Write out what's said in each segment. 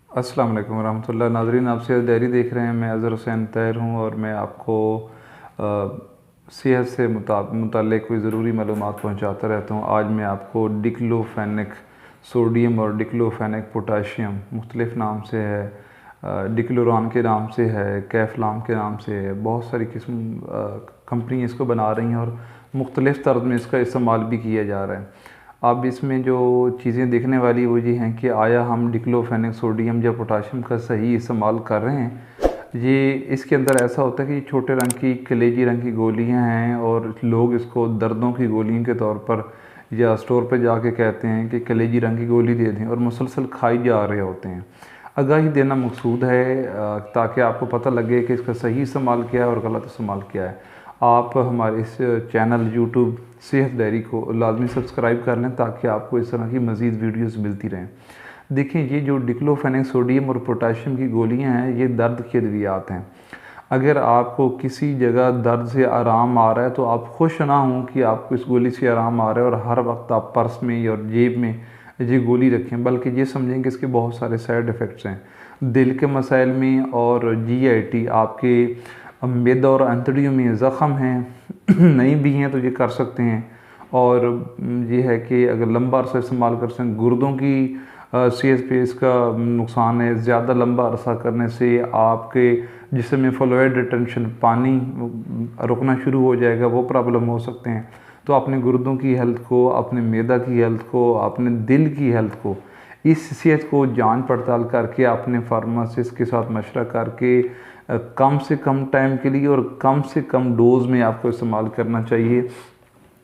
अस्सलाम वालेकुम रहमतुल्लाह। नाज़रीन, आप सेहत डायरी देख रहे हैं। मैं अज़हर हुसैन तैर हूँ और मैं आपको सेहत से मुताल्लिक़ कोई ज़रूरी मालूमात पहुँचाता रहता हूँ। आज मैं आपको डिक्लोफेनेक सोडियम और डिक्लोफेनेक पोटाशियम मुख्तलिफ़ नाम से है, डिक्लोरॉन के नाम से है, कैफ़लॉन के नाम से है। बहुत सारी किस्म कंपनी इसको बना रही हैं और मुख्तलिफ़ तर्ज में इसका इस्तेमाल भी किया जा रहा है। अब इसमें जो चीज़ें देखने वाली वो ये हैं कि आया हम डिक्लोफेनेक सोडियम या पोटाशियम का सही इस्तेमाल कर रहे हैं। ये इसके अंदर ऐसा होता है कि छोटे रंग की कलेजी रंग की गोलियां हैं और लोग इसको दर्दों की गोलियों के तौर पर या स्टोर पर जाके कहते हैं कि कलेजी रंग की गोली दे दें और मुसलसल खाई जा रहे होते हैं। आगाही देना मकसूद है ताकि आपको पता लगे कि इसका सही इस्तेमाल क्या है और गलत इस्तेमाल क्या है। आप हमारे इस चैनल यूट्यूब सेहत डायरी को लाजमी सब्सक्राइब कर लें ताकि आपको इस तरह की मज़ीद वीडियोस मिलती रहें। देखें, ये जो डिक्लोफेनेक सोडियम और पोटाशियम की गोलियां हैं ये दर्द की अद्वियात हैं। अगर आपको किसी जगह दर्द से आराम आ रहा है तो आप खुश ना हों कि आपको इस गोली से आराम आ रहा है और हर वक्त आप पर्स में और जेब में ये गोली रखें, बल्कि ये समझें कि इसके बहुत सारे साइड इफ़ेक्ट्स हैं। दिल के मसाइल में और GIT, आपके मैदा और आंतड़ियों में ज़ख़म हैं नहीं भी हैं तो ये कर सकते हैं। और ये है कि अगर लंबा अरसा इस्तेमाल कर सकते हैं, गुर्दों की सेहत पे इसका नुकसान है। ज़्यादा लंबा अरसा करने से आपके जिस्म में फ्लूइड रिटेंशन, पानी रुकना शुरू हो जाएगा, वो प्रॉब्लम हो सकते हैं। तो अपने गुर्दों की हेल्थ को, अपने मैदा की हेल्थ को, अपने दिल की हेल्थ को, इस सेहत को जांच पड़ताल करके अपने फार्मासिस्ट के साथ मशवरा करके कम से कम टाइम के लिए और कम से कम डोज में आपको इस्तेमाल करना चाहिए।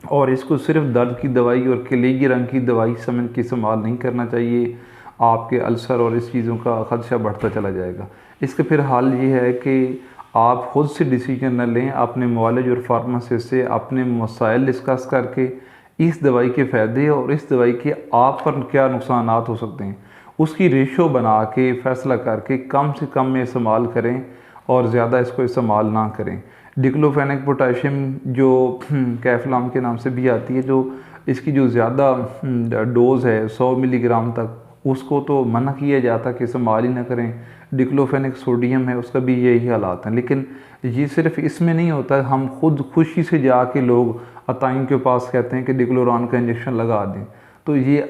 और इसको सिर्फ दर्द की दवाई और कलेजी रंग की दवाई समझ के इस्तेमाल नहीं करना चाहिए। आपके अल्सर और इस चीज़ों का ख़दशा बढ़ता चला जाएगा। इसका फिर हल ये है कि आप ख़ुद से डिसीजन न लें, अपने मुआलिज और फार्मासिस्ट से अपने मसाइल डिस्कस करके इस दवाई के फ़ायदे और इस दवाई के आप पर क्या नुकसानात हो सकते हैं उसकी रेशो बना के फ़ैसला करके कम से कम में इस्तेमाल करें और ज़्यादा इसको इस्तेमाल ना करें। डिक्लोफेनेक पोटाशियम जो कैफ़लॉन के नाम से भी आती है, जो इसकी जो ज़्यादा डोज़ है 100 मिलीग्राम तक, उसको तो मना किया जाता कि इस्तेमाल ही ना करें। डिक्लोफेनेक सोडियम है, उसका भी यही हालात हैं। लेकिन ये सिर्फ इसमें नहीं होता, हम खुद खुशी से जाके लोग अताइन के पास कहते हैं कि डिक्लोरॉन का इंजेक्शन लगा दें। तो ये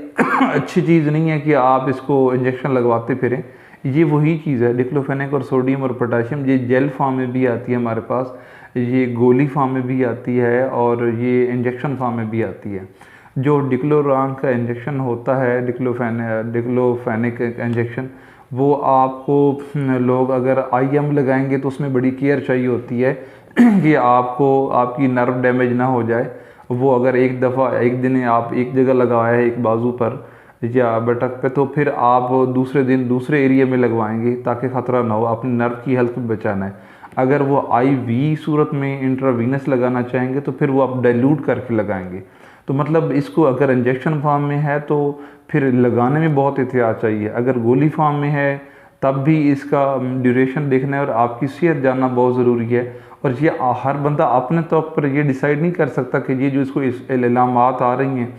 अच्छी चीज़ नहीं है कि आप इसको इंजेक्शन लगवाते फिरें। ये वही चीज़ है, डिक्लोफेनेक और सोडियम और पोटाशियम ये जेल फॉर्म में भी आती है हमारे पास, ये गोली फॉर्म में भी आती है और ये इंजेक्शन फॉर्म में भी आती है। जो डिक्लोरॉन का इंजेक्शन होता है, डिक्लोफेनेक इंजेक्शन, वो आपको लोग अगर IM लगाएंगे तो उसमें बड़ी केयर चाहिए होती है कि आपको आपकी नर्व डैमेज ना हो जाए। वो अगर एक दफ़ा एक दिन आप एक जगह लगाया है, एक बाजू पर या बटक पे, तो फिर आप दूसरे दिन दूसरे एरिया में लगवाएंगे ताकि ख़तरा ना हो, अपनी नर्व की हेल्थ को बचाना है। अगर वो IV सूरत में इंट्रावीनस लगाना चाहेंगे तो फिर वो आप डाइल्यूट करके लगाएंगे। तो मतलब इसको अगर इंजेक्शन फॉर्म में है तो फिर लगाने में बहुत एहतियात चाहिए। अगर गोली फॉर्म में है तब भी इसका ड्यूरेशन देखना है और आपकी सेहत जानना बहुत ज़रूरी है। और ये हर बंदा अपने तौर पर ये डिसाइड नहीं कर सकता कि ये जो इसको इलामात आ रही हैं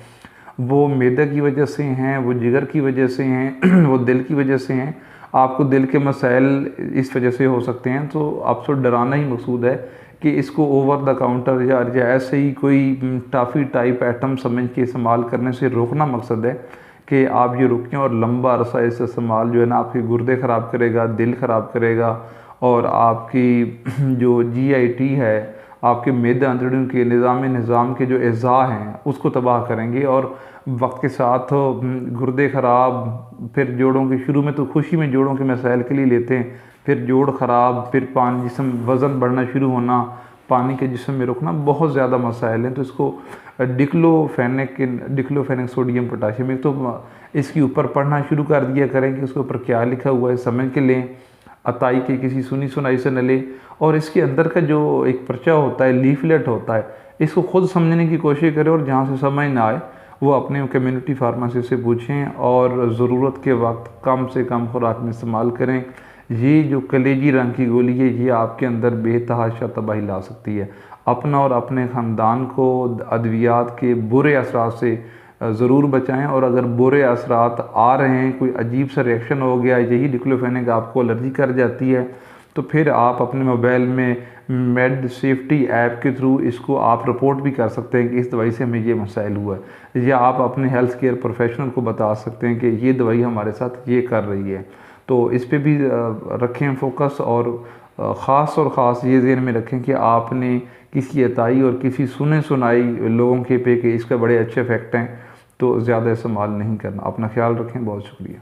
वो मैदे की वजह से हैं, वो जिगर की वजह से हैं वो दिल की वजह से हैं। आपको दिल के मसाइल इस वजह से हो सकते हैं। तो आपको डराना ही मकसूद है कि इसको ओवर द काउंटर या ऐसे ही कोई टाफ़ी टाइप आइटम समझ के इस्तेमाल करने से रोकना मकसद है कि आप ये रुकें। और लंबा अरसा इस इस्तेमाल जो है ना आपके गुर्दे ख़राब करेगा, दिल ख़राब करेगा और आपकी जो GIT है, आपके मैदा आंतड़ियों के निज़ाम के जो अज़ा हैं उसको तबाह करेंगे। और वक्त के साथ गुर्दे ख़राब, फिर जोड़ों के, शुरू में तो खुशी में जोड़ों के मसाइल के लिए लेते हैं, फिर जोड़ ख़राब, फिर पानी जिस्म वज़न बढ़ना शुरू होना, पानी के जिस्म में रुकना, बहुत ज़्यादा मसाइल हैं। तो इसको डिक्लोफेनेक सोडियम पोटाशियम, एक तो इसके ऊपर पढ़ना शुरू कर दिया करें कि उसके ऊपर क्या लिखा हुआ है, समझ के लें, अताई के किसी सुनी सुनाई से न लें। और इसके अंदर का जो एक पर्चा होता है, लीफलेट होता है, इसको ख़ुद समझने की कोशिश करें और जहाँ से समझ ना आए वो अपने कम्युनिटी फार्मेसी से पूछें और ज़रूरत के वक्त कम से कम खुराक में इस्तेमाल करें। ये जो कलेजी रंग की गोली है ये आपके अंदर बेतहाशा तबाही ला सकती है। अपना और अपने ख़ानदान को अद्वियात के बुरे असरात से ज़रूर बचाएं। और अगर बुरे असरात आ रहे हैं, कोई अजीब सा रिएक्शन हो गया, यही डिक्लोफेनेक आपको एलर्जी कर जाती है, तो फिर आप अपने मोबाइल में मेड सेफ्टी ऐप के थ्रू इसको आप रिपोर्ट भी कर सकते हैं कि इस दवाई से हमें ये मसाइल हुआ है, या आप अपने हेल्थ केयर प्रोफेशनल को बता सकते हैं कि ये दवाई हमारे साथ ये कर रही है। तो इस पे भी रखें फोकस, और ख़ास ये ज़हन में रखें कि आपने किसी अताई और किसी सुने सुनाई लोगों के पे कि इसके बड़े अच्छे इफ़ेक्ट हैं, तो ज़्यादा इस्तेमाल नहीं करना। अपना ख्याल रखें। बहुत शुक्रिया।